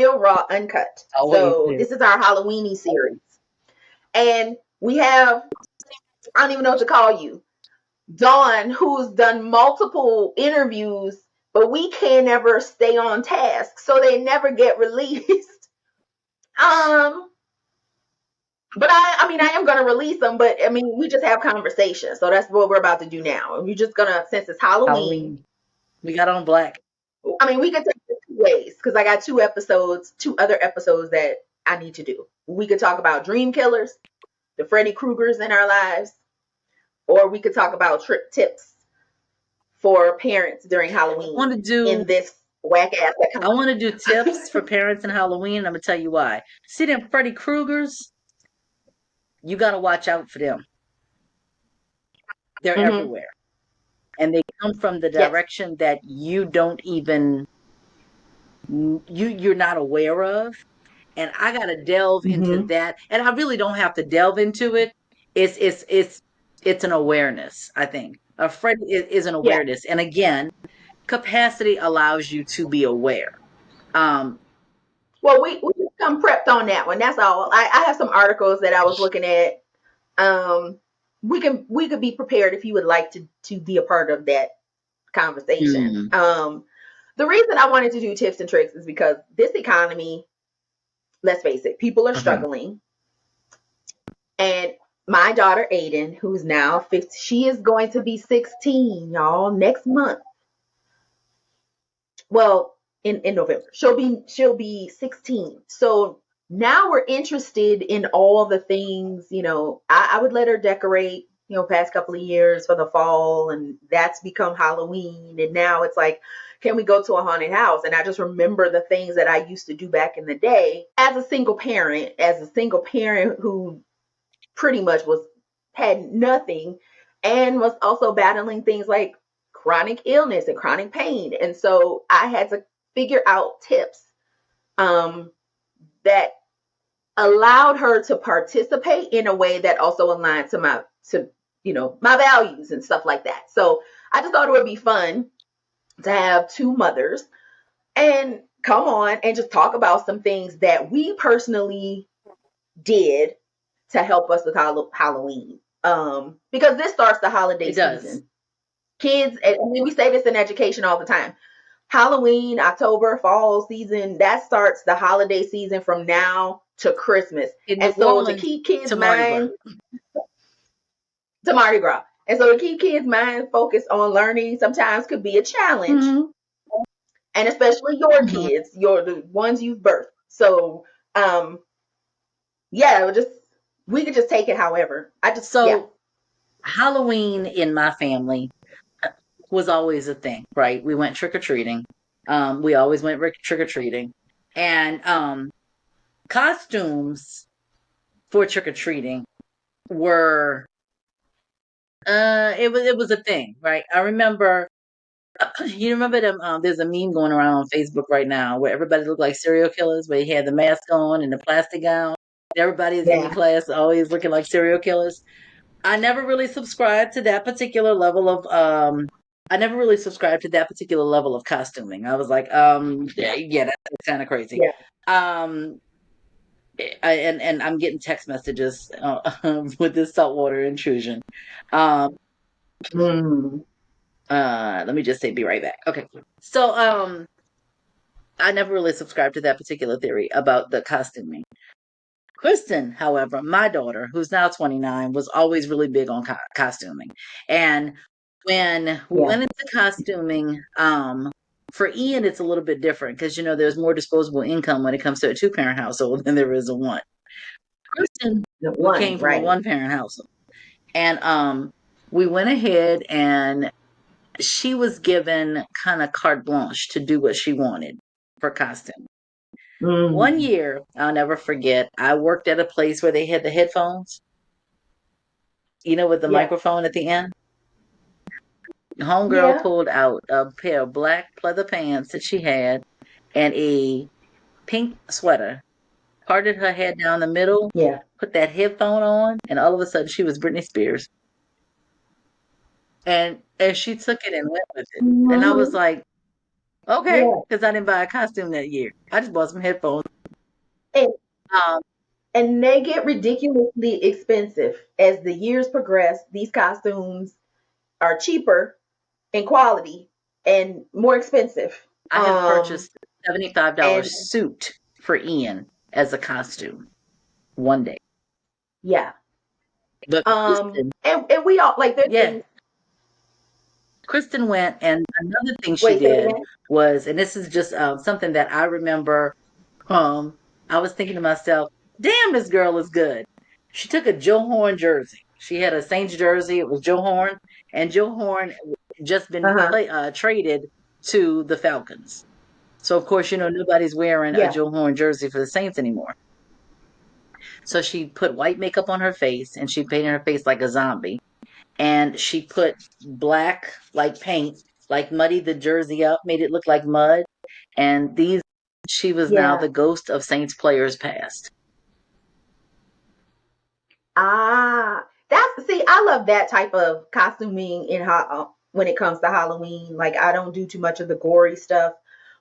Real Raw Uncut. Always So do. this is our Halloweeny series. And we have, I don't even know what to call you, Dawn, who's done multiple interviews, but we can never stay on task. So they never get released. But I mean, I am going to release them, but I mean, we just have conversations. So that's what we're about to do now. We're just going to, since it's Halloween, we got on black. I mean, we could take it two ways because I got two other episodes that I need to do. We could talk about dream killers, the Freddy Kruegers in our lives, or we could talk about trip tips for parents during Halloween in this whack ass. I want to do tips for parents in Halloween, and I'm going to tell you why. See them Freddy Kruegers? You got to watch out for them. They're everywhere. And they come from the direction that you don't even, you're not aware of. And I got to delve into that. And I really don't have to delve into it. It's an awareness, I think. A Freddy is an awareness. And again, capacity allows you to be aware. Well, we come prepped on that one. That's all. I have some articles that I was looking at. We could be prepared if you would like to be a part of that conversation. The reason I wanted to do tips and tricks is because this economy, let's face it, people are struggling. And my daughter Aiden, who's now 15, she is going to be 16, y'all, next month. Well, in November. She'll be 16. So now we're interested in all the things, I would let her decorate, past couple of years for the fall, and that's become Halloween. And now it's like, can we go to a haunted house? And I just remember the things that I used to do back in the day as a single parent who pretty much had nothing and was also battling things like chronic illness and chronic pain. And so I had to figure out tips that allowed her to participate in a way that also aligned to my values and stuff like that. So I just thought it would be fun to have two mothers and come on and just talk about some things that we personally did to help us with Halloween. Because this starts the holiday season. Kids, I mean, we say this in education all the time. Halloween, October, fall season, that starts the holiday season from now to Christmas. And so to keep kids' mind to Mardi Gras. And so to keep kids' mind focused on learning sometimes could be a challenge. And especially your kids, the ones you've birthed. So we could just take it however. Halloween in my family was always a thing, right? We went trick-or-treating. We always went trick-or-treating. And costumes for trick-or-treating were it was a thing, right? I remember you remember them there's a meme going around on Facebook right now where everybody looked like serial killers, where you had the mask on and the plastic gown. Everybody's in the class always looking like serial killers. I never really subscribed to that particular level of costuming. I was like, that's kind of crazy. And I'm getting text messages with this saltwater intrusion. Let me just say, be right back. Okay. So, I never really subscribed to that particular theory about the costuming. Kristen, however, my daughter, who's now 29, was always really big on costuming. And when we went into costuming, for Ian, it's a little bit different because, there's more disposable income when it comes to a 2-parent household than there is a 1. Kristen came from a 1-parent household. And we went ahead and she was given kind of carte blanche to do what she wanted for costume. One year, I'll never forget, I worked at a place where they had the headphones, with the microphone at the end. Homegirl pulled out a pair of black leather pants that she had and a pink sweater, parted her head down the middle, put that headphone on, and all of a sudden she was Britney Spears. And she took it and went with it. And I was like, Okay, Yeah. because I didn't buy a costume that year. I just bought some headphones. And, Um, and they get ridiculously expensive as the years progress. These costumes are cheaper in quality and more expensive. I have purchased And $75 suit for Ian as a costume one day. yeah. But Kristen, And we all like there's yeah, things. Kristen went, and another thing she Wait, say it did again. was, and this is just something that I remember. I was thinking to myself, "Damn, this girl is good." She took a Joe Horn jersey. She had a Saints jersey. It was Joe Horn, and Joe Horn had just been Uh-huh. traded to the Falcons. So of course, nobody's wearing a Yeah. Joe Horn jersey for the Saints anymore. So she put white makeup on her face, and she painted her face like a zombie, and she put black like paint, like muddied the jersey up, made it look like mud. And she was now Yeah. the ghost of Saints players past. That's see, I love that type of costuming when it comes to Halloween. Like I don't do too much of the gory stuff,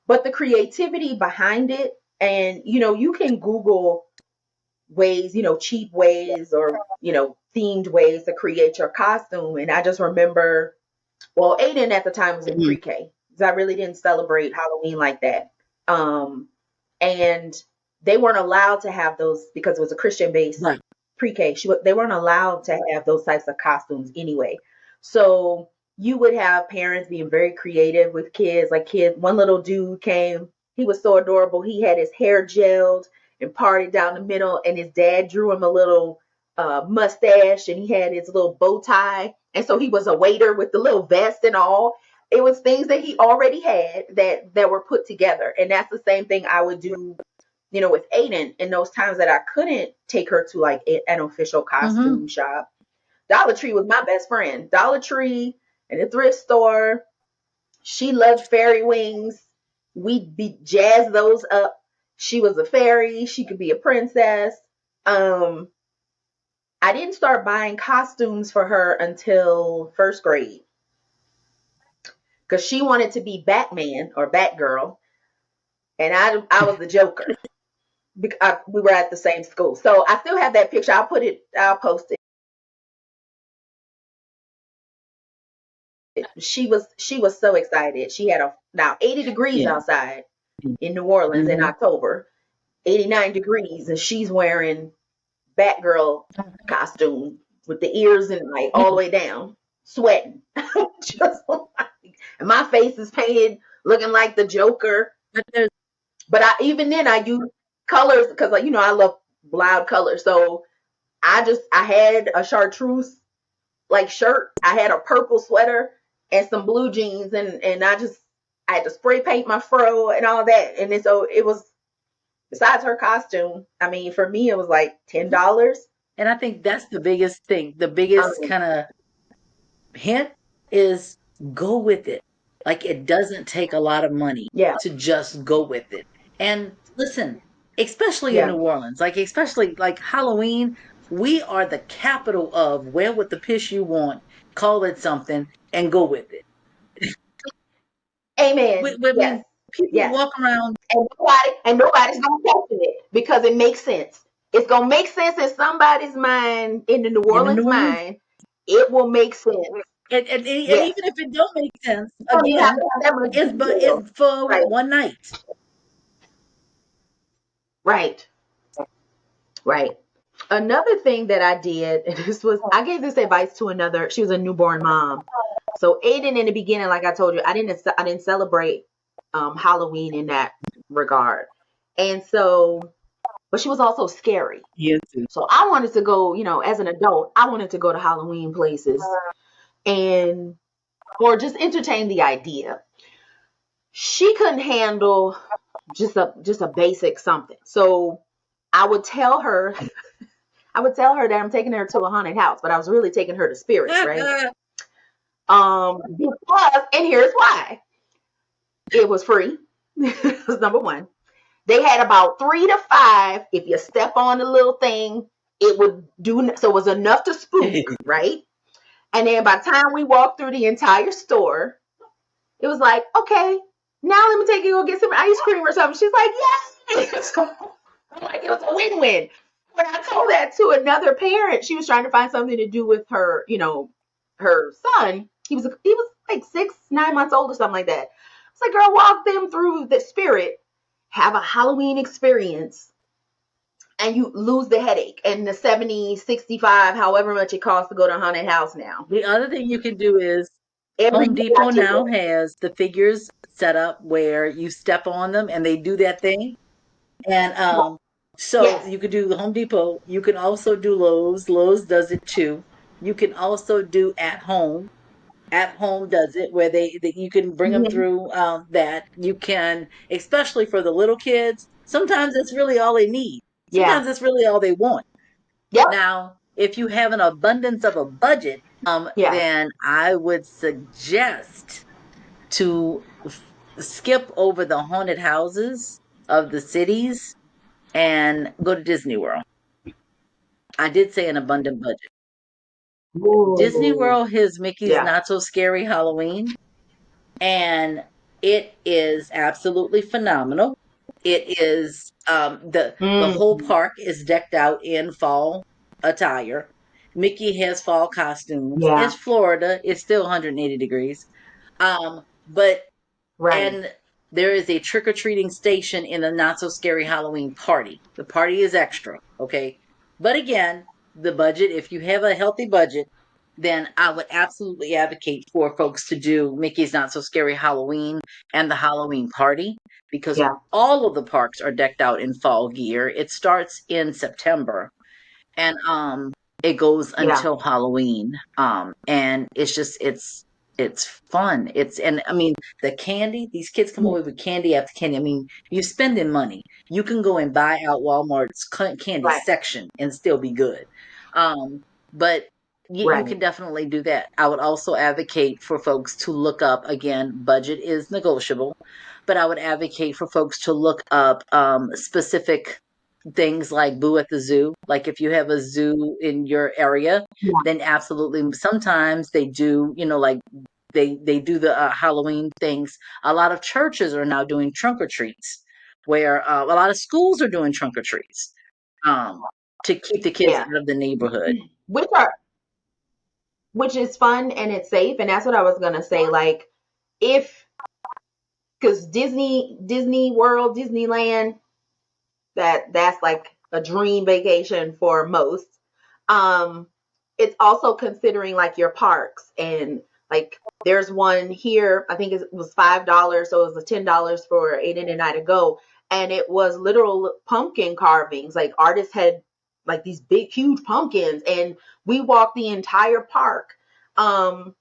but the creativity behind it, and you can Google ways, cheap ways or themed ways to create your costume. And I just remember, well, Aiden at the time was in Mhm. pre-K, because I really didn't celebrate Halloween like that. And they weren't allowed to have those because it was a Christian-based Right. pre-K. They weren't allowed to have those types of costumes anyway. So you would have parents being very creative with kids. Like one little dude came. He was so adorable. He had his hair gelled and parted down the middle, and his dad drew him a little mustache, and he had his little bow tie, and so he was a waiter with the little vest and all. It was things that he already had that were put together, and that's the same thing I would do, with Aiden in those times that I couldn't take her to like an official Mm-hmm. costume shop. Dollar Tree was my best friend. Dollar Tree and the thrift store. She loved fairy wings. We'd be jazz those up. She was a fairy. She could be a princess. Um, I didn't start buying costumes for her until first grade because she wanted to be Batman or Batgirl, and I was the Joker. We were at the same school, so I still have that picture. I'll post it. She was so excited. She had now 80 degrees Yeah. outside in New Orleans in Mm-hmm. October, 89 degrees, and she's wearing Batgirl costume with the ears and like all the way down, sweating. Just like, and my face is painted looking like the Joker. But there's But even then I use colors because like I love loud colors. So I had a chartreuse like shirt. I had a purple sweater and some blue jeans, and I had to spray paint my fro and all that. And then, so it was, besides her costume, I mean, for me it was like $10. and I think that's the biggest thing. The biggest Um, kind of hint is go with it. Like it doesn't take a lot of money yeah, to just go with it. And listen, especially in yeah. New Orleans, like especially like Halloween, we are the capital of wear what the piss you want, call it something, and go with it. Amen. I Yes. mean, people Yes. walk around And nobody's gonna question it because it makes sense. It's gonna make sense in somebody's mind, in the New in the Orleans New Orleans, mind. It will make sense. and Yes. even if it don't make sense, You don't even have again, to have that much detail. it's for Right. one night. Right. Right. Another thing that I did, and I gave this advice to another. She was a newborn mom. So Aiden, in the beginning, like I told you, I didn't celebrate Halloween in that regard, and so, but she was also scary. Yes. So I wanted to go, as an adult, I wanted to go to Halloween places and or just entertain the idea. She couldn't handle just a basic something. So I would tell her I would tell her that I'm taking her to a haunted house, but I was really taking her to spirits, right? Because, and here's why. It was free. That was number one. They had about 3 to 5. If you step on the little thing, it would do so. It was enough to spook, right? And then by the time we walked through the entire store, it was like, okay. Now let me take you to go get some ice cream or something. She's like, yes. So, like it was a win-win. When I told that to another parent, she was trying to find something to do with her, her son. He was like 6, 9 months old or something like that. It's like, girl, walk them through the spirit, have a Halloween experience, and you lose the headache and the 70, 65, however much it costs to go to a haunted house now. The other thing you can do is Every Home year Depot I take now it. has the figures set up where you step on them and they do that thing. And so Yes. you could do the Home Depot. You can also do Lowe's. Lowe's does it too. You can also do at home. At home does it where you can bring them Mhm. through that. You can, especially for the little kids, sometimes that's really all they need. Yeah. Sometimes that's really all they want. Yep. Now, if you have an abundance of a budget, Yeah. then I would suggest to skip over the haunted houses of the cities and go to Disney World. I did say an abundant budget. Disney Ooh. World has Mickey's Yeah. Not So Scary Halloween, and it is absolutely phenomenal. It is the whole Mm. park is decked out in fall attire. Mickey has fall costumes. Yeah. It's Florida. It's still 180 degrees. But Right. and there is a trick or treating station in the Not So Scary Halloween party. The party is extra, okay? But again, the budget, if you have a healthy budget, then I would absolutely advocate for folks to do Mickey's Not So Scary Halloween and the Halloween party because Yeah. all of the parks are decked out in fall gear. It starts in September and it goes Yeah. until Halloween. And it's fun. It's and I mean the candy, these kids come away with candy after candy. I mean, you're spending money. You can go and buy out Walmart's candy Right. section and still be good. But you Right. can definitely do that. I would also advocate for folks to look up again, budget is negotiable, but I would advocate for folks to look up specific things like Boo at the Zoo. Like if you have a zoo in your area, Yeah. then absolutely. Sometimes they do, like they do the Halloween things. A lot of churches are now doing trunk or treats, where a lot of schools are doing trunk or treats um, to keep the kids Yeah. out of the neighborhood. Which are which is fun and it's safe. And that's what I was gonna say. Like if because Disney World, Disneyland, that's like a dream vacation for most. Um, it's also considering like your parks and like there's one here. I think it was $5, so it was $10 for Aiden and I to go, and it was literal pumpkin carvings. Like artists had like these big, huge pumpkins, and we walked the entire park. Um,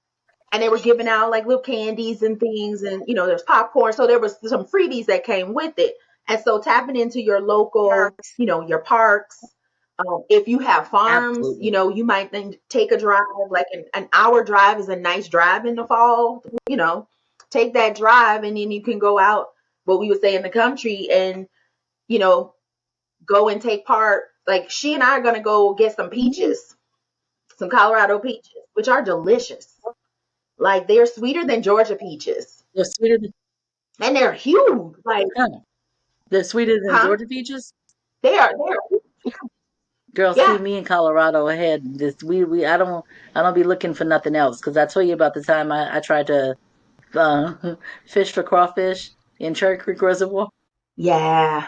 and they were giving out like little candies and things, and there's popcorn, so there was some freebies that came with it. And so tapping into your local, your parks. If you have farms, Absolutely. you might then take a drive, like an hour drive is a nice drive in the fall. Take that drive, and then you can go out, what we would say in the country, and you know go and take part. Like she and I are gonna go get some peaches, some Colorado peaches, which are delicious. Like they're sweeter than Georgia peaches, They're sweeter than and they're huge. Like, yeah, they're sweeter than huh? Georgia peaches. They're Girl, see yeah, me in Colorado ahead. This we I don't be looking for nothing else because I told you about the time I tried to uh, fish for crawfish in Cherry Creek Reservoir. yeah.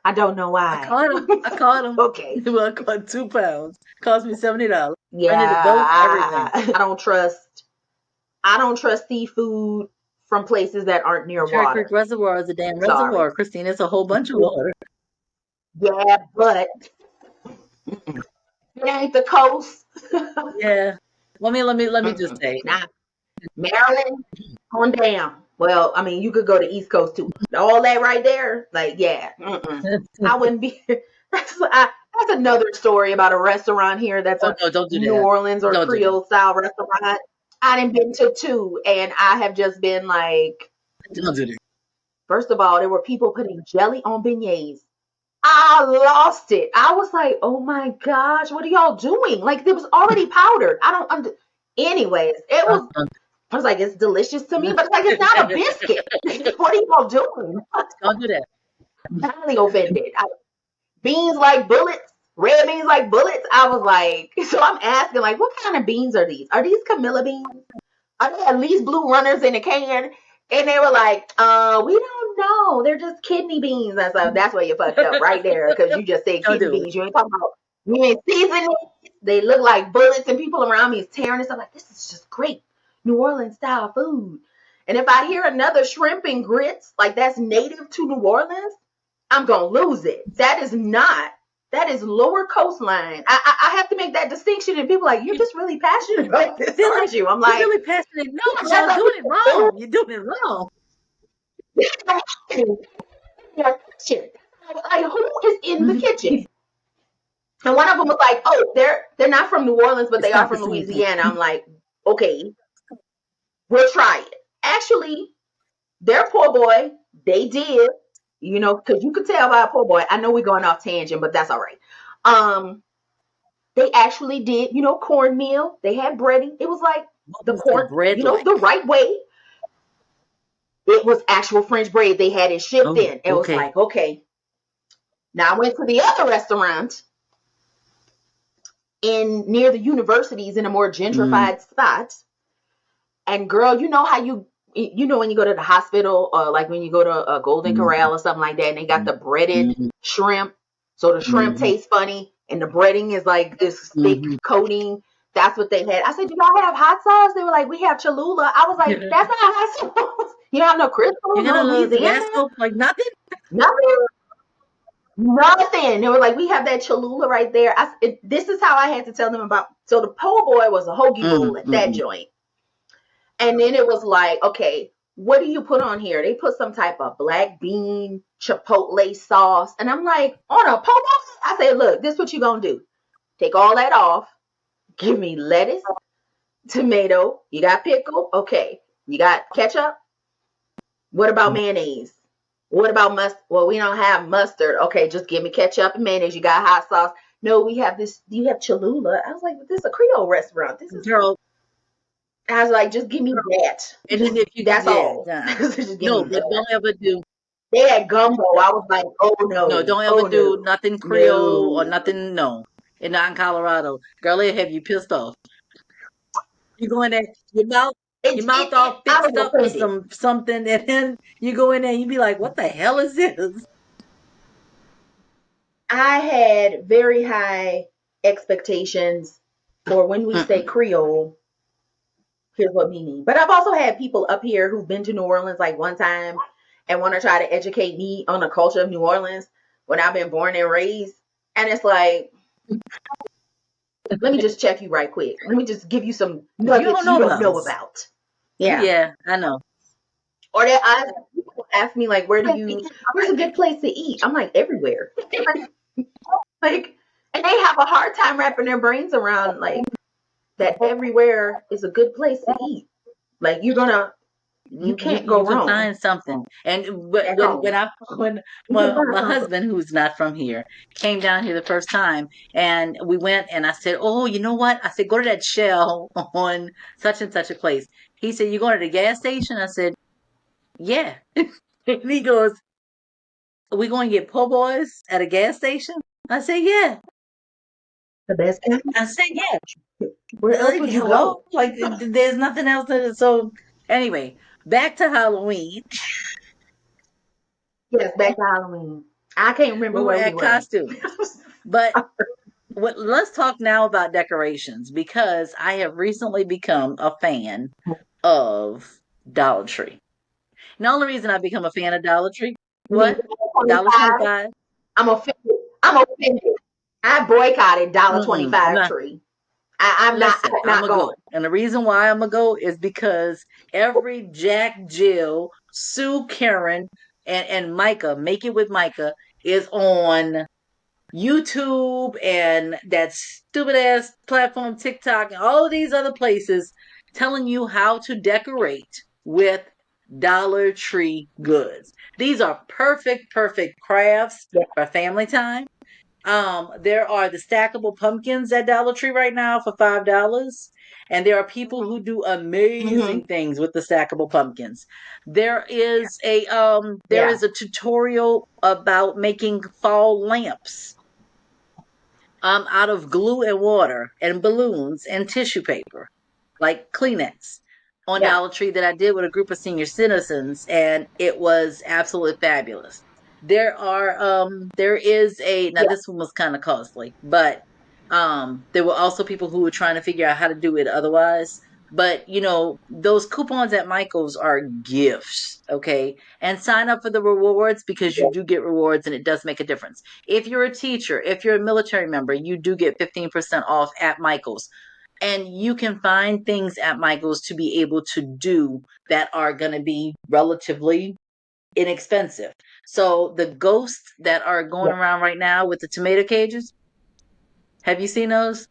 I don't know I why. caught him. I caught him. Okay. Well, I caught 2 pounds. Cost me $70. Yeah, Rented the boat, everything. I don't trust seafood from places that aren't near Cherry Creek water. Reservoir is a damn Sorry. reservoir, Christine. It's a whole bunch of water. Yeah, but it ain't the coast. Yeah. Let me just Mm-mm. say. Nah, Maryland on down. Well, I mean, you could go to East Coast too. All that right there, like, yeah, I wouldn't be. That's another story about a restaurant here. That's Oh a no, don't do New that. Orleans or Don't do that. Creole style restaurant. I done been to two, and I have just been like, Don't do that. first of all, there were people putting jelly on beignets. I lost it. I was like, oh my gosh, what are y'all doing? Like, it was already powdered. I don't under. Anyways, it was. I was like, it's delicious to me, but it's like, it's not a biscuit. What are y'all doing? Don't do that. I'm highly offended. Beans like bullets, red beans like bullets. I was like, so I'm asking, like, what kind of beans are these? Are these Camilla beans? Are they at least blue runners in a can? And they were like, we don't know. They're just kidney beans. I said, that's where you fucked up right there, because you just said Don't kidney do it. beans. You ain't talking about, you ain't seasoning it. They look like bullets, and people around me is tearing this. I'm like, this is just great New Orleans style food. And if I hear another shrimp and grits, like that's native to New Orleans, I'm gonna lose it. That is not. That is lower coastline. I have to make that distinction, and people are like, you're just really passionate about this, They're like, aren't you? I'm you're like, really passionate. No, yeah, because that's y'all a doing it wrong. You're doing it wrong. kitchen. Like, who is in the kitchen? And one of them was like, oh, they're not from New Orleans, but they It's are not the from same thing. Louisiana. I'm like, okay, we'll try it. Actually, their poor boy, they did, because you could tell by a poor boy. I know we're going off tangent, but that's all right. They actually did, cornmeal. They had breading. It was like What the was the corn, bread like? the right way. It was actual French bread. They had it shipped Oh, in. It was okay. like, okay. Now I went to the other restaurant in near the universities in a more Mm, gentrified spot. And girl, you know how when you go to the hospital, or like when you go to a Golden mm, Corral or something like that, and they got the breaded mm, shrimp. So the shrimp mm, tastes funny, and the breading is like this thick mm. coating. That's what they had. I said, "Do y'all have hot sauce?" They were like, "We have Cholula." I was like, "That's not hot sauce. You don't have no You Crystal, got no a little Louisiana, Tabasco, like nothing? nothing, nothing." They were like, "We have that Cholula right there." This is how I had to tell them about. So the po' boy was a hoagie bowl Mm, at that mm, joint. And then it was like, okay, what do you put on here? They put some type of black bean chipotle sauce. And I'm like, on a po' boy? I said, look, this is what you're going to do. Take all that off. Give me lettuce, tomato. You got pickle? Okay. You got ketchup? What about mm. mayonnaise? What about mustard? Well, we don't have mustard. Okay, just give me ketchup and mayonnaise. You got hot sauce? No, we have this. You have Cholula. I was like, but this is a Creole restaurant. Girl, I was like, just give me that. and then if you, That's yeah, all. uh-uh. Just give No, me but that. don't ever do, They had gumbo. I was like, oh no, no, don't ever oh do no, nothing Creole or no. nothing, no. And not in Colorado. Girl, it'll have you pissed off. You go in there, your mouth all I fixed was up with offended. something, and then you go in there and you be like, what the hell is this? I had very high expectations for when we say Mm-mm. Creole. Here's what we mean. But I've also had people up here who've been to New Orleans like one time and want to try to educate me on the culture of New Orleans when I've been born and raised. And it's like, let me just check you right quick. Let me just give you some You nuggets don't you know don't about know us. about. Yeah. Yeah, I know. Or people ask me like, where's a good place to eat? I'm like, everywhere. Like, and they have a hard time wrapping their brains around like that everywhere is a good place to eat. Like you can't go You can wrong find something. And at home. when You can find my something. husband, who's not from here, came down here the first time, and we went, and I said, "Oh, you know what?" I said, "Go to that Shell on such and such a place." He said, "You going to the gas station?" I said, "Yeah." And he goes, "Are we going to get po' boys at a gas station?" I said, "Yeah." The best kind. I said, "Yeah." Where else Like, would you hello? go? Like, there's nothing else to it. So, anyway, back to Halloween. Yes, back to Halloween. I can't We remember were where we at were. costumes. But let's talk now about decorations because I have recently become a fan of Dollar Tree. And the only reason I've become a fan of Dollar Tree, You mean what? Dollar 25? 25? I'm offended. I'm offended. I boycotted $1.25 Nah, tree. I'm listen, I'm not a go. going. And the reason why I'm a go is because every Jack, Jill, Sue, Karen, and Micah, Make It with Micah, is on YouTube and that stupid ass platform TikTok and all of these other places telling you how to decorate with Dollar Tree goods. These are perfect crafts Yeah. for family time. There are the stackable pumpkins at Dollar Tree right now for $5. And there are people who do Mm-hmm. amazing things with the stackable pumpkins. There Yeah. is a tutorial about making fall lamps out of glue and water and balloons and tissue paper, like Kleenex, on Yeah. Dollar Tree that I did with a group of senior citizens, and it was absolutely fabulous. There is a now Yeah. this one was kind of costly, but there were also people who were trying to figure out how to do it otherwise. But those coupons at Michael's are gifts, okay? And sign up for the rewards because you Yeah. do get rewards and it does make a difference. If you're a teacher, if you're a military member, you do get 15% off at Michael's. And you can find things at Michael's to be able to do that are going to be relatively inexpensive. So the ghosts that are going Yeah. around right now with the tomato cages, have you seen those?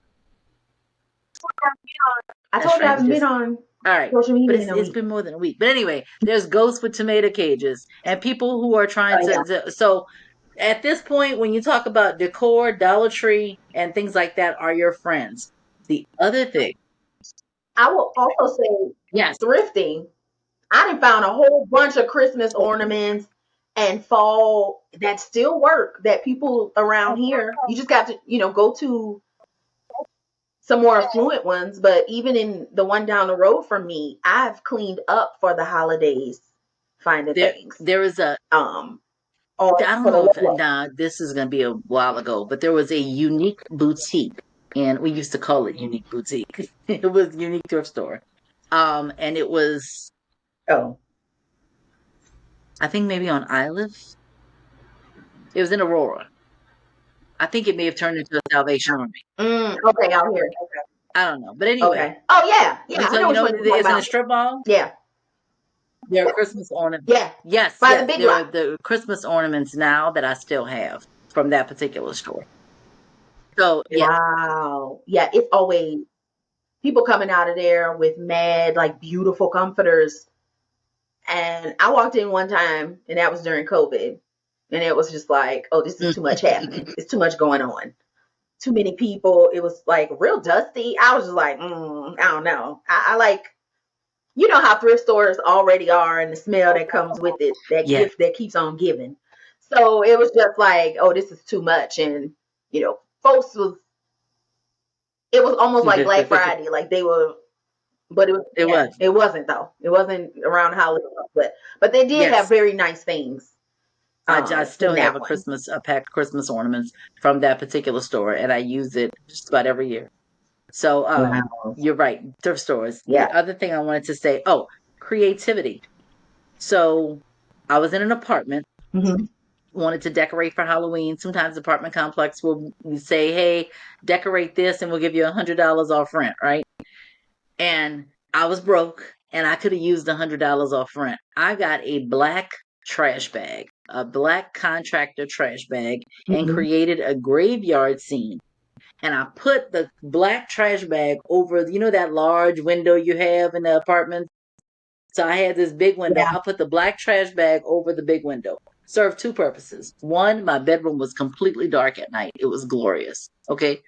I That's told you I right. We haven't been just on all right. social But media it's in a it's week. been more than a week. But anyway, there's ghosts with tomato cages and people who are trying Oh yeah. so at this point when you talk about decor, Dollar Tree and things like that are your friends. The other thing, I will also say yes. thrifting. I done found a whole bunch of Christmas ornaments and fall that still work that people around here. You just got to, go to some more affluent ones. But even in the one down the road from me, I've cleaned up for the holidays finding There things. there is a Um, or I don't for the know if low. nah, this is gonna be a while ago, but there was a unique boutique, and we used to call it Unique Boutique. It was Unique Thrift Store, and it was Oh. I think maybe on Isles. It was in Aurora. I think it may have turned into a Salvation Army. Okay, out here. I don't know, but anyway, Okay. Oh yeah, yeah. I so know which one you're talking it's in a about. strip mall. Yeah, There are Christmas ornaments. yeah. Yes, By the yes, big there lot. are the Christmas ornaments now that I still have from that particular store. So yeah, Wow. Yeah, it's always people coming out of there with mad, like beautiful comforters. And I walked in one time, and that was during COVID. And it was just like, oh, this is too much happening. It's too much going on. Too many people. It was like real dusty. I was just like, I don't know. I like, how thrift stores already are and the smell that comes with it, that yeah. gift that keeps on giving. So it was just like, oh, this is too much. And, folks it was almost like Black Friday. Like they were, but it was, It yeah, was. it wasn't though. It wasn't around holidays, but they did have Yes. very nice things I in still have that one. a pack of Christmas ornaments from that particular store, and I use it just about every year. So, Wow. you're right, thrift stores. The Yeah. other thing I wanted to say, oh, creativity. So, I was in an apartment, Hmm. wanted to decorate for Halloween. Sometimes the apartment complex will say, "Hey, decorate this, and we'll give you $100 off rent," right? And I was broke and I could have used $100 off rent. I got a black trash bag, a black contractor trash bag, and Hmm. created a graveyard scene. And I put the black trash bag over, that large window you have in the apartment. So I had this big window. Yeah. I put the black trash bag over the big window. Served two purposes. One, my bedroom was completely dark at night. It was glorious. Okay.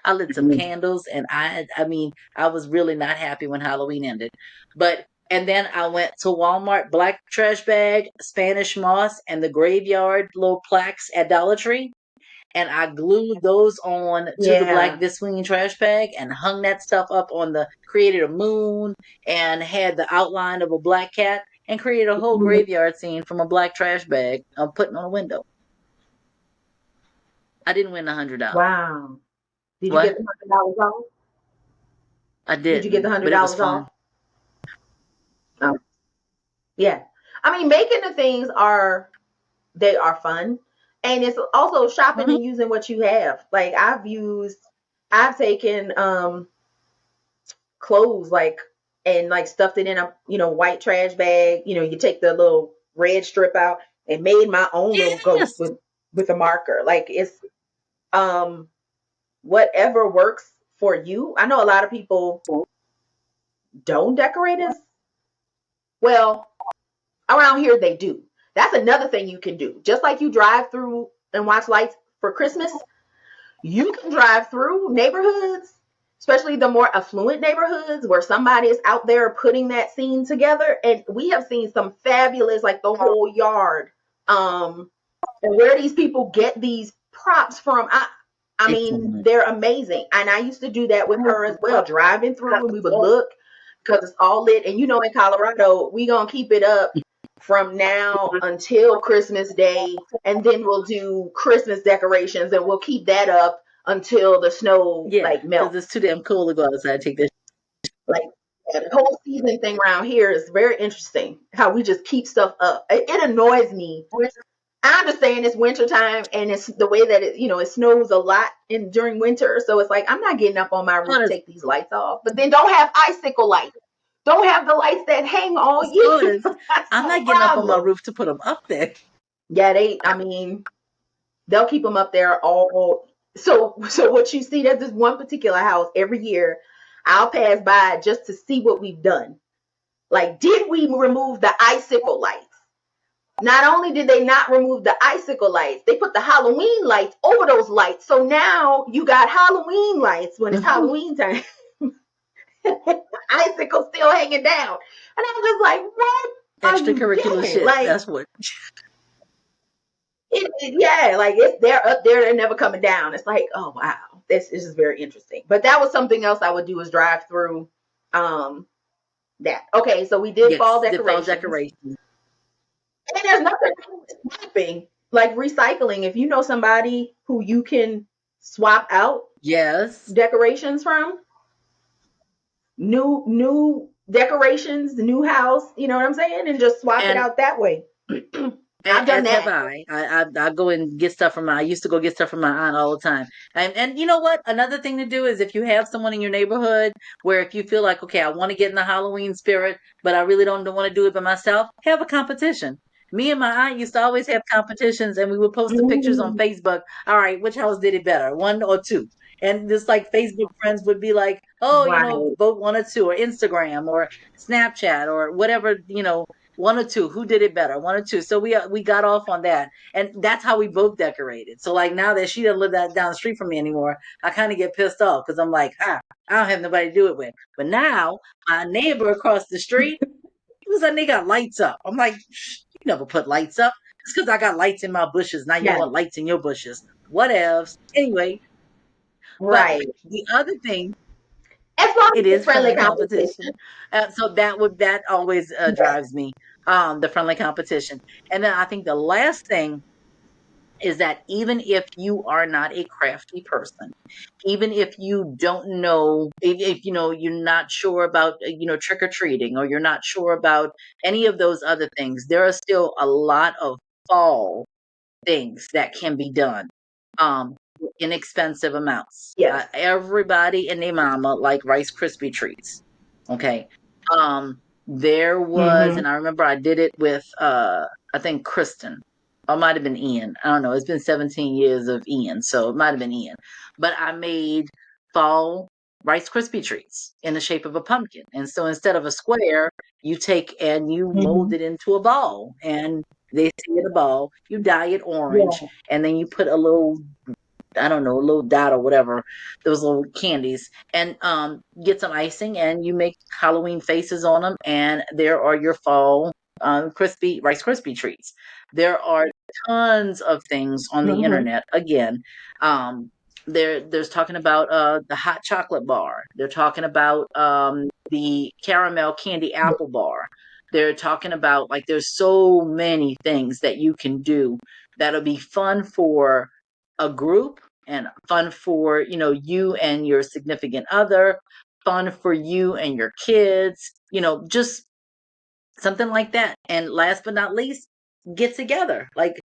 I lit some Mhm. candles and I mean, I was really not happy when Halloween ended. But and then I went to Walmart, black trash bag, Spanish moss, and the graveyard little plaques at Dollar Tree. And I glued those on to the black Yeah. Viswing trash bag and hung that stuff up created a moon and had the outline of a black cat and created a whole Mhm. graveyard scene from a black trash bag I'm putting on a window. I didn't win $100. Wow. Did you get What? the $100 off? I Did you get the didn't, hundred but it was dollars fun. off? Oh, yeah. I mean, making the things they are fun, and it's also shopping Mhm. and using what you have. Like I've taken clothes and like stuffed it in a white trash bag. You take the little red strip out and made my own little ghost Yes. with a marker. Like it's um whatever works for you. I know a lot of people don't decorate as well. Around here they do. That's another thing you can do. Just like you drive through and watch lights for Christmas, you can drive through neighborhoods, especially the more affluent neighborhoods where somebody is out there putting that scene together. And we have seen some fabulous, like the whole yard. And where these people get these props from, I mean, Excellent. they're amazing. And I used to do that with her as well, driving through, and we would look because it's all lit. And you know, in Colorado, we gonna keep it up from now until Christmas Day, and then we'll do Christmas decorations, and we'll keep that up until the snow Yeah, like because melts. it's too damn cool to go outside and take this. Like, yeah, the whole season thing around here is very interesting. How we just keep stuff up. It annoys me. I understand it's winter time, and it's the way that it snows a lot during winter. So it's like I'm not getting up on my roof to take these lights off. But then don't have icicle lights. Don't have the lights that hang all year. That's I'm no not getting up on my problem. roof to put them up there. Yeah, I mean, they'll keep them up there all. So what you see, there's this one particular house every year. I'll pass by just to see what we've done. Like, did we remove the icicle lights? Not only did they not remove the icicle lights, they put the Halloween lights over those lights. So now you got Halloween lights when it's Halloween time. Icicles still hanging down. And I'm just like, what are you Extracurricular doing? shit. Like, That's what. yeah, like they're up there, they're never coming down. It's like, oh wow, this is very interesting. But that was something else I would do, is drive through that. Okay, so we did fall The fall decorations. decorations. And there's nothing wrong with swapping, like recycling. If you know somebody who you can swap out Yes. decorations from, new decorations, the new house, you know what I'm saying, and just swap it out that way. I've done As have that. I go and get stuff from I used to go get stuff from my aunt all the time. And you know what? Another thing to do is, if you have someone in your neighborhood where, if you feel like, okay, I want to get in the Halloween spirit, but I really don't want to do it by myself, have a competition. Me and my aunt used to always have competitions, and we would post the pictures on Mm, Facebook. All right, which house did it better, one or two? And just like Facebook friends would be like, oh, right. vote one or two, or Instagram or Snapchat or whatever, one or two, who did it better, one or two. So we got off on that, and that's how we both decorated. So like, now that she doesn't live that down the street from me anymore, I kind of get pissed off, because I'm like, I don't have nobody to do it with. But now my neighbor across the street, he was like, they got lights up. I'm like, you never put lights up. It's because I got lights in my bushes. Now you Yeah. want lights in your bushes. Whatevs. Anyway, but Right. the other thing, As long it as it's is friendly friendly competition. competition. So that always drives me, the friendly competition. And then I think the last thing is that, even if you are not a crafty person, even if you don't know, if you're not sure about trick or treating, or you're not sure about any of those other things, there are still a lot of fall things that can be done, inexpensive amounts. Yes. Everybody and their mama like Rice Krispie treats. Okay. There was, Mm-hmm. and I remember I did it with, I think Kristen, or it might have been Ian. I don't know. It's been 17 years of Ian, so it might have been Ian. But I made fall Rice Krispie treats in the shape of a pumpkin. And so, instead of a square, you take and you mold Mm-hmm. it into a ball, and they see it a ball. You dye it orange, Yeah. and then you put a little, I don't know, a little dot or whatever, those little candies, and get some icing, and you make Halloween faces on them, and there are your fall crispy Rice Krispie treats. There are tons of things on the Mm-hmm. internet. Again, there's talking about the hot chocolate bar. They're talking about the caramel candy apple bar. They're talking about, like, there's so many things that you can do that'll be fun for a group, and fun for you and your significant other, fun for you and your kids, just something like that. And last but not least, get together, like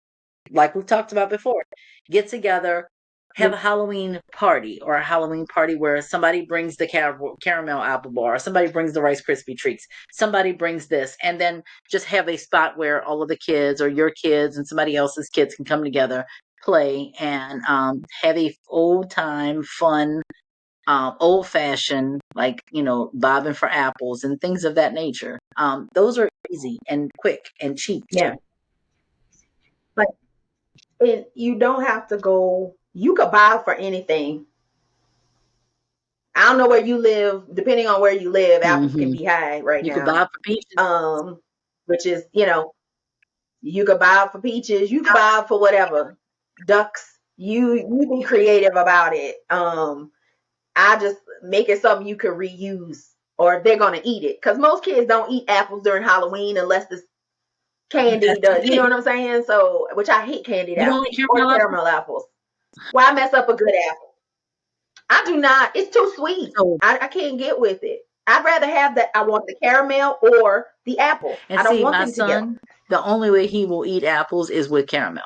we've talked about before. Get together, have a Halloween party, or a Halloween party where somebody brings the caramel apple bar, or somebody brings the Rice Krispie treats, somebody brings this, and then just have a spot where all of the kids, or your kids and somebody else's kids, can come together, play, and have a old time fun, old fashioned, like, bobbing for apples and things of that nature. Those are easy and quick and cheap too. Yeah. Like, And you don't have to go. You could buy for anything. I don't know where you live. Depending on where you live, apples can Mm-hmm. be high right You could buy now. for peaches. Which is, you could buy it for peaches. You could buy it for whatever. Ducks. You be creative about it. I just make it something you can reuse, or they're gonna eat it. Because most kids don't eat apples during Halloween unless it's candied. That's the You know thing. what I'm saying? So, which I hate candied You don't apples like or caramel apple? caramel apples. Why mess up a good apple? I do not. It's too sweet. So, I can't get with it. I'd rather have that. I want the caramel or the apple. and I don't see, want my them together. son, the only way he will eat apples is with caramel.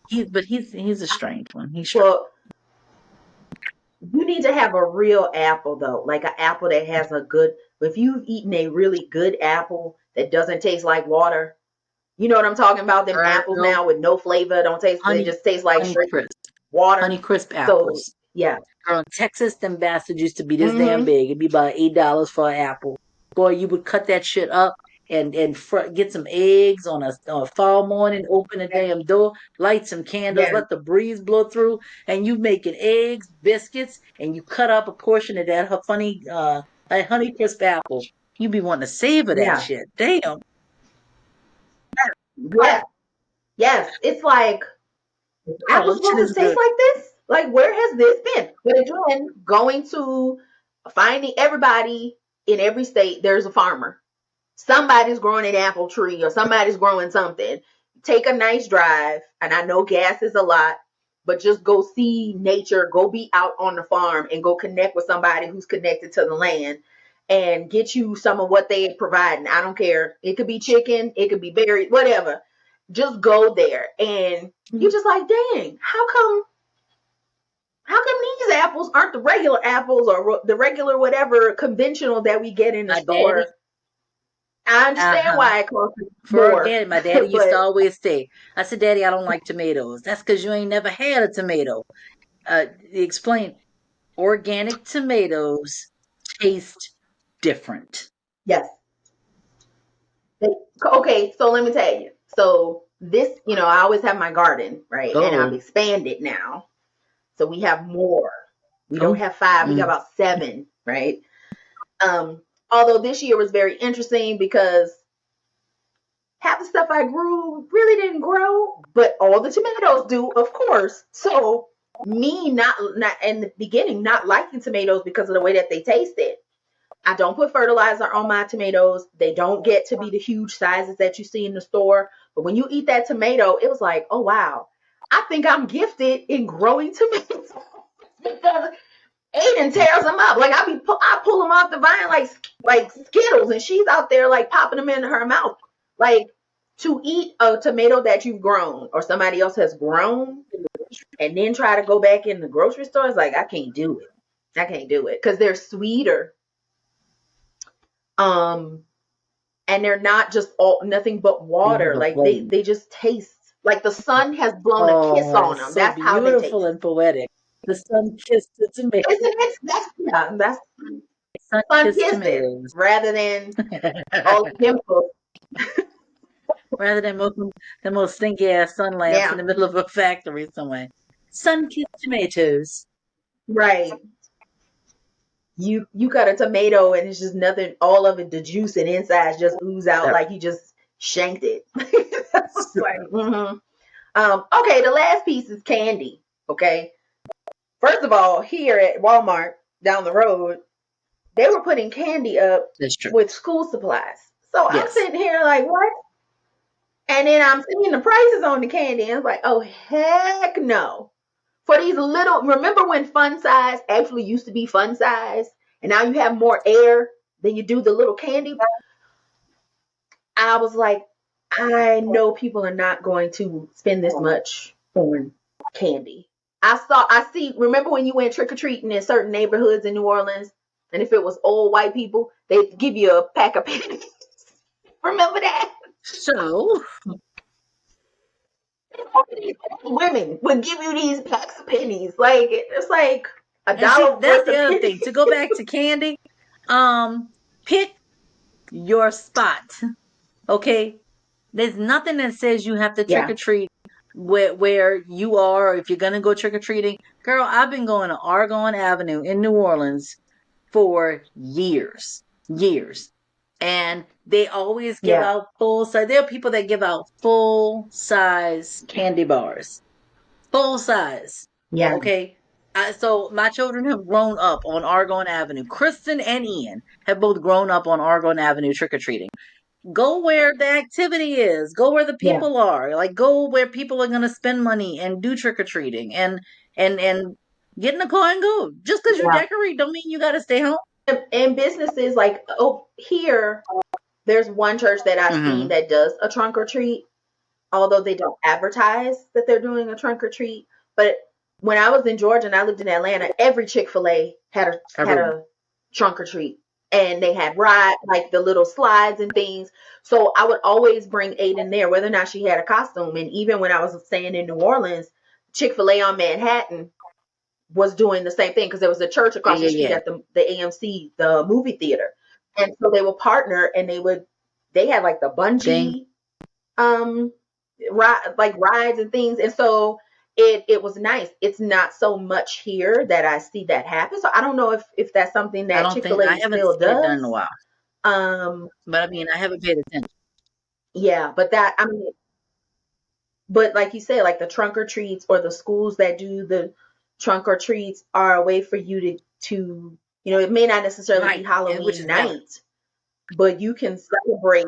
He's a strange one. He's strange. Well, you need to have a real apple though, like an apple that has a good. If you've eaten a really good apple that doesn't taste like water, you know what I'm talking about? Them apples Girl, now with no flavor, don't taste. They honey, just taste like honey straight crisp, honey water. crisp So apples. yeah. Girl, in Texas, them bastards used to be this damn Mm-hmm. big. It'd be about $8 for an apple. Boy, you would cut that shit up and get some eggs on a fall morning, open the damn door, light some candles, Yeah. let the breeze blow through, and you making eggs, biscuits, and you cut up a portion of that honey crisp apple. You be wanting to savor that Yeah. shit. Damn. Yeah. Yes. It's like Oh, apples that shit supposed is to taste good. like this? Like where has this been? But again, going to finding everybody in every state, there's a farmer. Somebody's growing an apple tree or somebody's growing something. Take a nice drive, and I know gas is a lot, but just go see nature, go be out on the farm and go connect with somebody who's connected to the land and get you some of what they're providing. I don't care. It could be chicken, it could be berries, whatever. Just go there and you're just like, dang, how come these apples aren't the regular apples or the regular whatever conventional that we get in the My daddy, store? I understand uh-huh. why it costs For more, organic, my daddy used to but always say, I said, Daddy, I don't like tomatoes. That's because you ain't never had a tomato. He explained, organic tomatoes taste different. yes. Okay, so let me tell you. So this, I always have my garden, right? And I've Oh, expanded now. So we have more. We don't oh, have five, we got mm, about seven, right? Um, Although this year was very interesting because half the stuff I grew really didn't grow, but all the tomatoes do, of course. So me not in the beginning not liking tomatoes because of the way that they tasted. I don't put fertilizer on my tomatoes. They don't get to be the huge sizes that you see in the store. But when you eat that tomato, it was like, oh wow, I think I'm gifted in growing tomatoes because Aiden tears them up. Like I pull them off the vine like Skittles, and she's out there like popping them into her mouth. Like to eat a tomato that you've grown or somebody else has grown, and then try to go back in the grocery store is like I can't do it. I can't do it because they're sweeter. Um, and they're not just all nothing but you have water. a Like they flame. they just taste like the sun has blown a kiss Oh, on that's them. so That's how they beautiful taste. and poetic. The sun kissed the tomato. Isn't it? That's yeah, that's Sun sun kissed kissing tomatoes. rather than all the chemicals. Rather than the most stinky ass sun lamps in Yeah, the middle of a factory somewhere. Sun kissed tomatoes. right. You cut a tomato and it's just nothing. All of it, the juice and insides just ooze out That- like you just shanked it. It's like, okay, the last piece is candy. Okay, first of all, here at Walmart down the road, they were putting candy up That's true. with school supplies. So I'm Yes. sitting here like, what? And then I'm seeing the prices on the candy, and it's like, oh heck no! For these little, remember when fun size actually used to be fun size, and now you have more air than you do the little candy? I was like, I know people are not going to spend this much on candy. I see, remember when you went trick or treating in certain neighborhoods in New Orleans, and if it was old white people, they'd give you a pack of pennies. Remember that? So Women would give you these packs of pennies. Like it's like a and see dollar that's worth the of other pennies. thing. To go back to candy, pick your spot. Okay? There's nothing that says you have to trick Yeah. or treat where you are, or if you're gonna go trick or treating, girl, I've been going to Argonne Avenue in New Orleans for years, years, and they always give Yeah, out full size. There are people that give out full size candy bars, full size. yeah, Okay. So my children have grown up on Argonne Avenue. Kristen and Ian have both grown up on Argonne Avenue trick or treating. Go where the activity is. Go where the yeah. people are. Like go where people are gonna spend money and do trick or treating and get in the car and go. Just because you Yeah. decorate don't mean you gotta stay home. And businesses like, oh, here, there's one church that I've seen Mm-hmm. that does a trunk or treat, although they don't advertise that they're doing a trunk or treat. But when I was in Georgia and I lived in Atlanta, every Chick-fil-A had Everyone. a trunk or treat. And they had ride like the little slides and things. So I would always bring Aiden there, whether or not she had a costume. And even when I was staying in New Orleans, Chick-fil-A on Manhattan was doing the same thing because there was a church Yeah, across the yeah, street yeah. at the AMC, the movie theater. And so they would partner and they had like the Thing. bungee um like rides and things. And so it was nice. It's not so much here that I see that happen. So I don't know if that's something I that don't think I Chick-fil-A haven't still seen it done does. in a while. Um But I mean I haven't paid attention. yeah, but that I mean, but like you said, like the trunk or treats or the schools that do the trunk or treats are a way for you to it may not necessarily be Right. And which Halloween is better. night, but you can celebrate,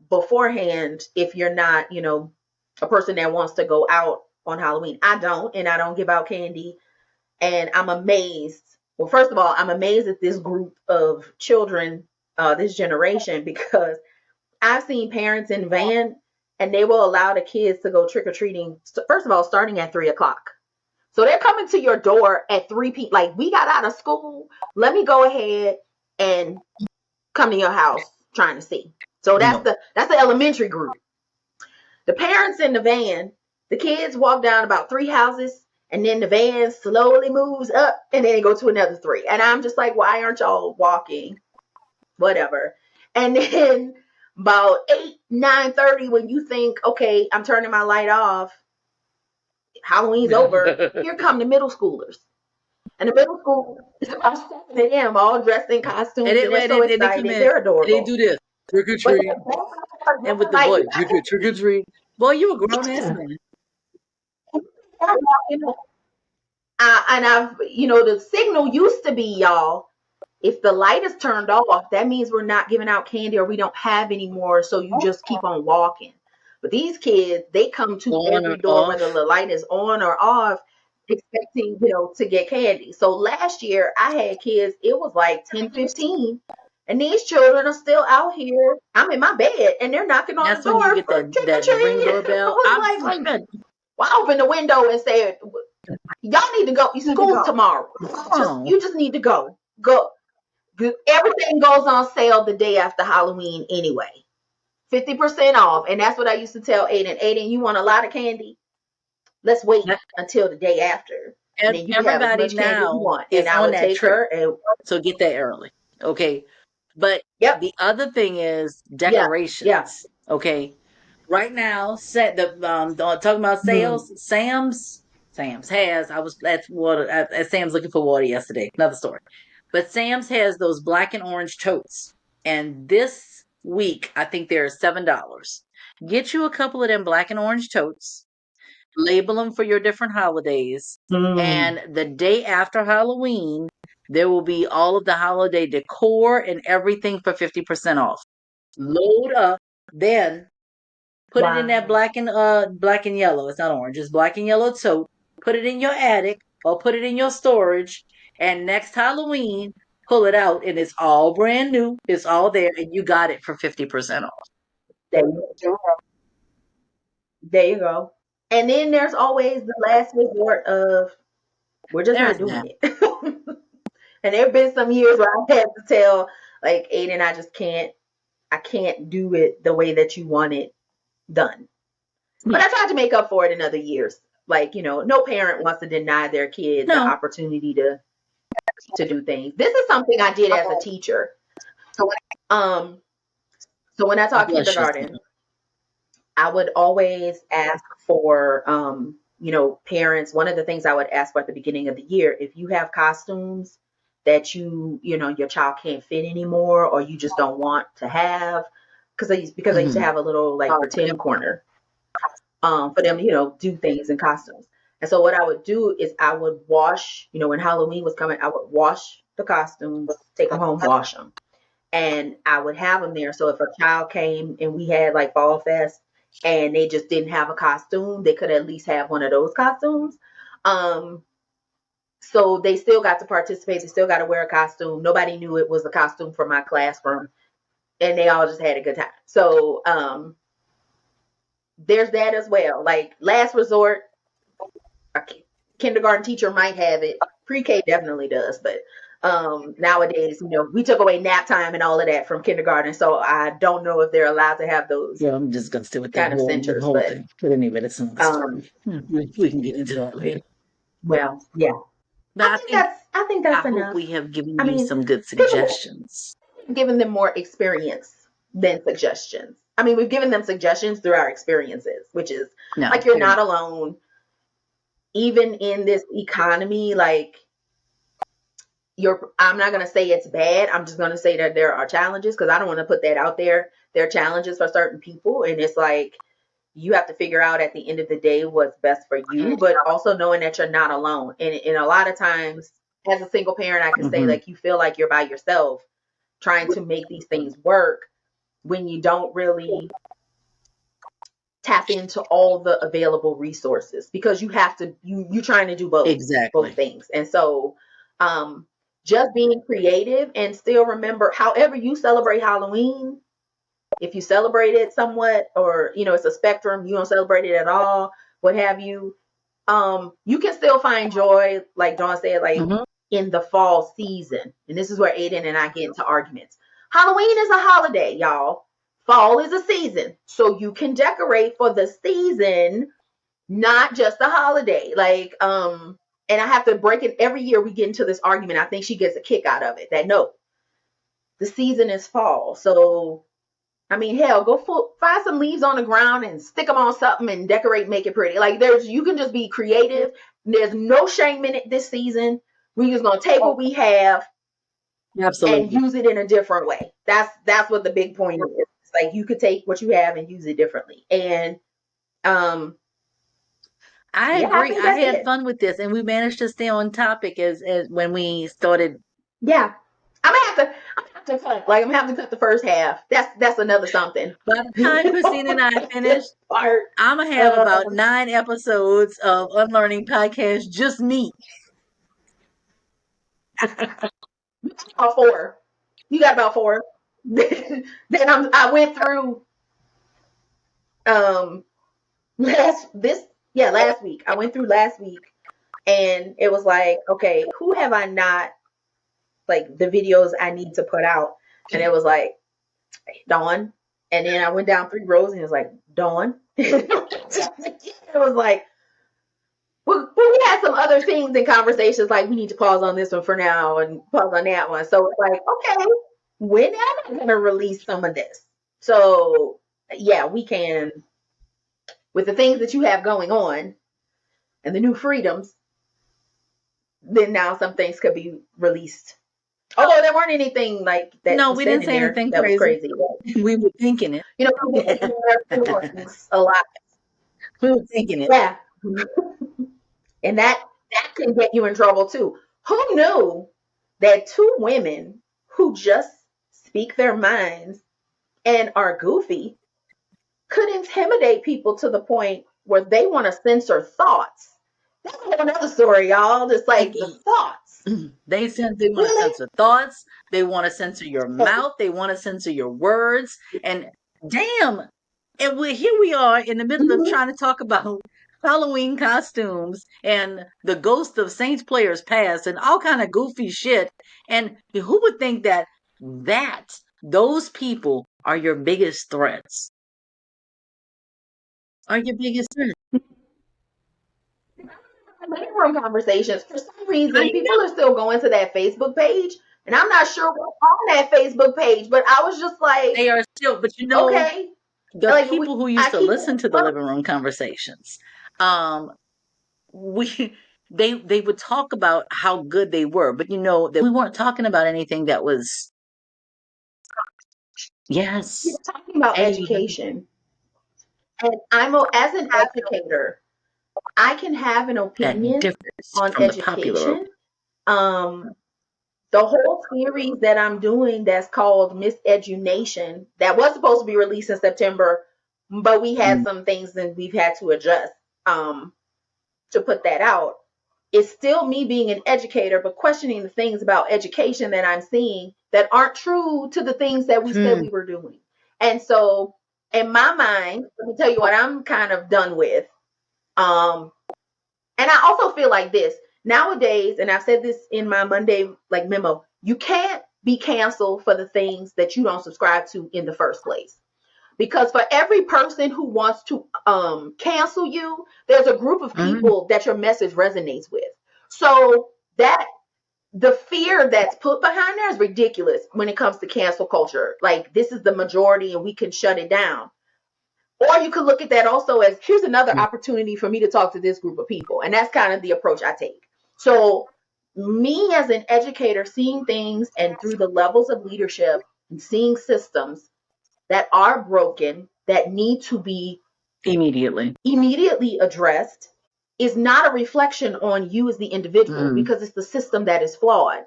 beforehand if you're not, a person that wants to go out on Halloween. I don't, and I don't give out candy. And I'm amazed. Well, first of all, I'm amazed at this group of children, this generation, because I've seen parents in van and they will allow the kids to go trick or treating. First of all, starting at 3 o'clock. So they're coming to your door at 3 p.m. Like, we got out of school. Let me go ahead and come to your house trying to see. So that's No. the elementary group. The parents in the van, the kids walk down about three houses, and then the van slowly moves up, and then they go to another three. And I'm just like, why aren't y'all walking? Whatever. And then about 8, 9:30, when you think, okay, I'm turning my light off, Halloween's over, here come the middle schoolers. And the middle school is about 7 a.m., all dressed in And costumes, they, and they're and so they, and they come excited. in They're and they adorable. do this trick or But treat, and with the like, boy trick or treat. Boy, you a grown ass man. you know, and the signal used to be, y'all, if the light is turned off, that means we're not giving out candy or we don't have any more. So you just keep on walking. But these kids, they come to On or every door, off. whether the light is on or off, expecting, to get candy. So last year I had kids, it was like 10:15. And these children are still out here. I'm in my bed and they're knocking on the That's when you door get for trick or that ring treat. I doorbell. I'm was like, sleeping. well, I opened the window and said, y'all need to go. School's tomorrow. Oh, You just need to go. Go. Everything goes on sale the day after Halloween anyway. 50% off. And that's what I used to tell Aiden. Aiden, you want a lot of candy? Let's wait until the day after. And then you can have as everybody much candy as you now want. And is I on would that take trip, her and so get there early. Okay, but yep, the other thing is yeah, yeah. decorations. Okay, right now, set the talking about Mm. sales. Sam's has. I was at water at Sam's looking for water yesterday. Another story, but Sam's has those black and orange totes, and this week I think they're $7. Get you a couple of them black and orange totes, label them for your different holidays, Mm. and the day after Halloween, there will be all of the holiday decor and everything for 50% off. Load up, then put it in that Wow. black and yellow. It's not orange, it's black and yellow tote. Put it in your attic or put it in your storage, and next Halloween, pull it out and it's all brand new. It's all there, and you got it for 50% off. There you go. There you go. And then there's always the last resort of, we're just not There's doing that. it. And there have been some years where I had to tell, like, Aiden, I can't do it the way that you want it done. But I tried to make up for it in other years. Like, no parent wants to deny their kid the No. opportunity to do things. This is something I did as a teacher. Um, so when I taught Bless you. kindergarten, I would always ask for, parents. One of the things I would ask for at the beginning of the year, if you have costumes that your child can't fit anymore, or you just don't want to have, because I used to Mhm. have a little like pretend corner, for them to, do things in costumes. And so what I would do is I would wash, when Halloween was coming, I would wash the costumes, take them home, wash them, and I would have them there. So if a child came and we had like Fall Fest and they just didn't have a costume, they could at least have one of those costumes. Um, so they still got to participate. They still got to wear a costume. Nobody knew it was a costume for my classroom, and they all just had a good time. So there's that as well. Like last resort, a kindergarten teacher might have it. Pre-K definitely does, but nowadays, we took away nap time and all of that from kindergarten, so I don't know if they're allowed to have those Yeah, I'm just gonna stay with kind of the centers. whole But thing. But anyway, that's another um, story. We can get into that later. well, yeah, But I think I that's hope enough. we have given I you mean, some good giving suggestions. giving them more experience than suggestions. I mean, we've given them suggestions through our experiences, which is No, like you're not alone, even in this economy. Like I'm not going to say it's bad. I'm just going to say that there are challenges, because I don't want to put that out there. There are challenges for certain people, and it's like you have to figure out at the end of the day what's best for you, but also knowing that you're not alone. And a lot of times, as a single parent, I can say, Mhm. like, you feel like you're by yourself trying to make these things work when you don't really tap into all the available resources, because you have to you're trying to do both Exactly. things. And so just being creative, and still remember, however you celebrate Halloween, if you celebrate it somewhat, or it's a spectrum, you don't celebrate it at all, what have you, you can still find joy, like Dawn said, like Mhm. in the fall season. And this is where Aiden and I get into arguments. Halloween is a holiday, y'all. Fall is a season. So you can decorate for the season, not just a holiday. Like, and I have to break it every year. We get into this argument. I think she gets a kick out of it, that no, the season is fall. So I mean, hell, find some leaves on the ground and stick them on something and decorate, make it pretty. Like you can just be creative. There's no shame in it this season. We're just gonna take what we have and Absolutely. use it in a different way. That's what the big point is. It's like you could take what you have and use it differently. And um, I yeah, I agree. think I that's had it. fun with this, and we managed to stay on topic as when we started. Yeah, I'm gonna have to cut. Like I'm gonna have to cut the first half. That's another something. By the time Christine and I finish, This part. I'm gonna have Uh, about 9 episodes of Unlearning Podcast, just me. about four. You got about four. Then I went through um last week. I went through last week, and it was like, okay, who have I not, like the videos I need to put out? And it was like Dawn. And then I went down 3 rows and it was like Dawn. It was like we had some other things in conversations, like we need to pause on this one for now and pause on that one. So it's like, okay, when am I gonna release some of this? So yeah, we can, with the things that you have going on and the new freedoms, then now some things could be released. Although there weren't anything like that No, was we said didn't in say there anything that was crazy. crazy. We were thinking it. People get their feelings a lot. We were thinking it. Yeah. And that can get you in trouble too. Who knew that two women who just speak their minds and are goofy could intimidate people to the point where they want to censor thoughts? That's a whole other story, y'all. Just Like like the thoughts. they want to Really? censor thoughts. They want to censor your mouth. They want to censor your words. And damn, here we are in the middle of Mhm. trying to talk about Halloween costumes and the ghost of Saints players past and all kind of goofy shit. And who would think that those people are your biggest threats? Are your biggest threats? Living room conversations. For some I reason, people know are still going to that Facebook page, and I'm not sure what's on that Facebook page, but I was just like, they are still, but okay. the Like people who I used to keep listen to the living room conversations, um, we they would talk about how good they were, but that we weren't talking about anything that was yes, talking about hey, education, and as an educator, I can have an that opinion difference on from the popular. education. Um, the whole series that I'm doing that's called Misedunation that was supposed to be released in September, but we had some things that we've had to adjust to put that out. It's still me being an educator, but questioning the things about education that I'm seeing that aren't true to the things that we said Hmm. we were doing. And so, in my mind, let me tell you what I'm kind of done with. Um, and I also feel like this nowadays, and I've said this in my Monday memo, you can't be canceled for the things that you don't subscribe to in the first place. Because for every person who wants to cancel you, there's a group of people that your message resonates with. So that the fear that's put behind there is ridiculous when it comes to cancel culture. Like this is the majority and we can shut it down. Or you could look at that also as here's another opportunity for me to talk to this group of people. And that's kind of the approach I take. So, me as an educator, seeing things and through the levels of leadership and seeing systems that are broken, that need to be immediately addressed, is not a reflection on you as the individual because it's the system that is flawed.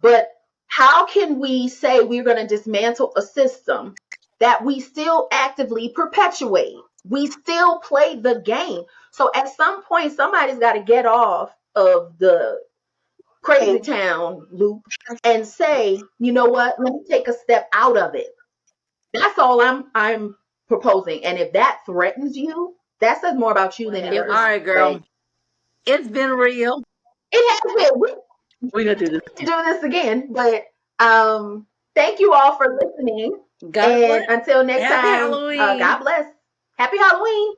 But how can we say we're going to dismantle a system that we still actively perpetuate? We still play the game. So at some point, somebody's got to get off of the crazy town loop and say, you know what? Let me take a step out of it. That's all I'm proposing. And if that threatens you, that says more about you than it All does. right, girl. Like, It's been real. it has been. We're gonna do this. Do this again. But thank you all for listening. God bless. And until next Happy time, Halloween. God bless. Happy Halloween.